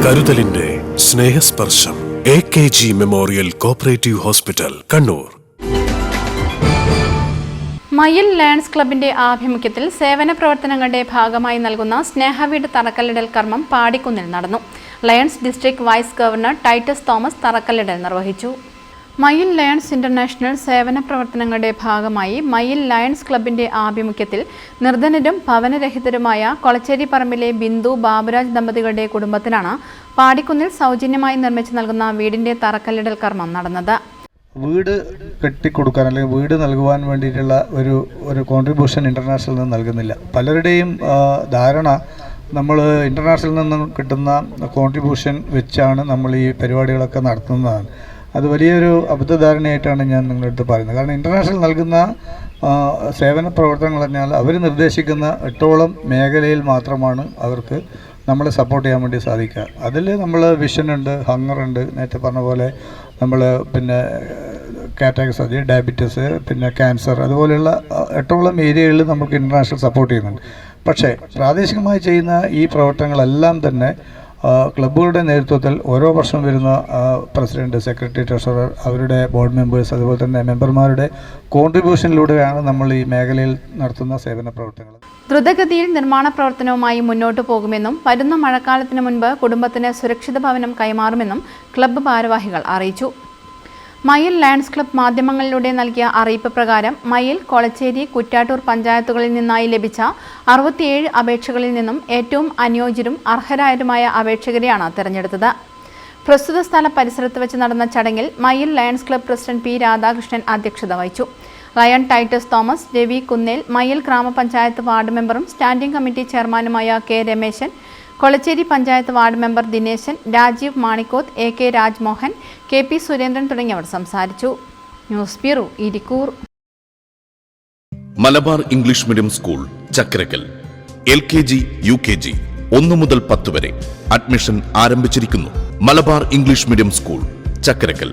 കരുതലിന്റെ സ്നേഹസ്പർശം AKG memorial cooperative hospital, Kannur. മയിൽ lions ക്ലബിന്റെ ആഭിമുഖ്യത്തിൽ സേവന പ്രവർത്തനങ്ങളുടെ ഭാഗമായി നൽകുന്ന സ്നേഹവീട് തറക്കല്ലിടൽ കർമ്മം പാടിക്കുന്നിൽ നടന്നു. Lions district vice governor Titus Thomas തറക്കല്ലിടൽ നിർവഹിച്ചു. മയിൽ ലയൺസ് ഇന്റർനാഷണൽ സേവന പ്രവർത്തനങ്ങളുടെ ഭാഗമായി മയിൽ ലയൺസ് ക്ലബിന്റെ ആഭിമുഖ്യത്തിൽ നിർധനരും ഭവനരഹിതരുമായ കൊളച്ചേരി പറമ്പിലെ ബിന്ദു ബാബുരാജ് ദമ്പതികളുടെ കുടുംബത്തിനാണ് പാടിക്കുന്നിൽ സൗജന്യമായി നിർമ്മിച്ചു നൽകുന്ന വീടിന്റെ തറക്കല്ലിടൽ കർമ്മം നടന്നത്. വീട് കെട്ടിക്കൊടുക്കാൻ അല്ലെങ്കിൽ വീട് നൽകുവാൻ വേണ്ടിയിട്ടുള്ള ഒരു കോൺട്രിബ്യൂഷൻ ഇൻ്റർനാഷണലിൽ നിന്ന് നൽകുന്നില്ല. പലരുടെയും ധാരണ നമ്മൾ ഇൻ്റർനാഷണലിൽ നിന്നും കിട്ടുന്ന കോൺട്രിബ്യൂഷൻ വെച്ചാണ് നമ്മൾ ഈ പരിപാടികളൊക്കെ നടത്തുന്നതാണ്. അത് വലിയൊരു അബദ്ധധാരണയായിട്ടാണ് ഞാൻ നിങ്ങളുടെ അടുത്ത് പറയുന്നത്. കാരണം ഇൻ്റർനാഷണൽ നൽകുന്ന സേവന പ്രവർത്തനങ്ങൾ പറഞ്ഞാൽ അവർ നിർദ്ദേശിക്കുന്ന 8ഓളം മേഖലയിൽ മാത്രമാണ് അവർക്ക് നമ്മളെ സപ്പോർട്ട് ചെയ്യാൻ വേണ്ടി സാധിക്കുക. അതിൽ നമ്മൾ വിഷനുണ്ട്, ഹങ്ങറുണ്ട്, നേരത്തെ പറഞ്ഞ പോലെ നമ്മൾ പിന്നെ കാറ്റഗറി, ഡയബറ്റിസ്, പിന്നെ ക്യാൻസർ, അതുപോലെയുള്ള 8ഓളം ഏരിയകളിൽ നമുക്ക് ഇൻ്റർനാഷണൽ സപ്പോർട്ട് ചെയ്യുന്നുണ്ട്. പക്ഷേ പ്രാദേശികമായി ചെയ്യുന്ന ഈ പ്രവർത്തനങ്ങളെല്ലാം തന്നെ ക്ലബ്ബുകളുടെ നേതൃത്വത്തിൽ ഓരോ വർഷം വരുന്ന പ്രസിഡന്റ്, സെക്രട്ടറി, ട്രഷറർ, അവരുടെ ബോർഡ് മെമ്പേഴ്സ്, അതുപോലെ തന്നെ മെമ്പർമാരുടെ കോൺട്രിബ്യൂഷനിലൂടെയാണ് നമ്മൾ ഈ മേഖലയിൽ നടത്തുന്ന സേവന പ്രവർത്തനങ്ങൾ. ദ്രുതഗതിയിൽ നിർമ്മാണ പ്രവർത്തനവുമായി മുന്നോട്ടു പോകുമെന്നും വരുന്ന മഴക്കാലത്തിന് മുൻപ് കുടുംബത്തിന് സുരക്ഷിത ഭവനം കൈമാറുമെന്നും ക്ലബ്ബ് ഭാരവാഹികൾ അറിയിച്ചു. മയിൽ ലയൺസ് ക്ലബ്ബ് മാധ്യമങ്ങളിലൂടെ നൽകിയ അറിയിപ്പ് പ്രകാരം മയിൽ, കൊളച്ചേരി, കുറ്റാട്ടൂർ പഞ്ചായത്തുകളിൽ നിന്നായി ലഭിച്ച 67 അപേക്ഷകളിൽ നിന്നും ഏറ്റവും അനുയോജ്യരും അർഹരായതുമായ അപേക്ഷകരെയാണ് തിരഞ്ഞെടുത്തത്. പ്രസ്തുത സ്ഥല പരിസരത്ത് വെച്ച് നടന്ന ചടങ്ങിൽ Mayyil Lions club president P. Radhakrishnan അധ്യക്ഷത വഹിച്ചു. Lion Titus Thomas, Ravi Kunnel, Mayyil ഗ്രാമപഞ്ചായത്ത് വാർഡ് മെമ്പറും സ്റ്റാൻഡിംഗ് കമ്മിറ്റി ചെയർമാനുമായ K. Rameshan, Kolacheri panchayat ward member Dineshan, Rajeev Manikkoth, AK Rajmohan, KP Surendran തുടങ്ങിയവർ സംസാരിച്ചു. News bureau, Irikkur. Malabar English medium school, Chakkarakkal. LKG, UKG 1 മുതൽ 10 വരെ അഡ്മിഷൻ ആരംഭിച്ചിരിക്കുന്നു. Malabar English medium school, Chakkarakkal.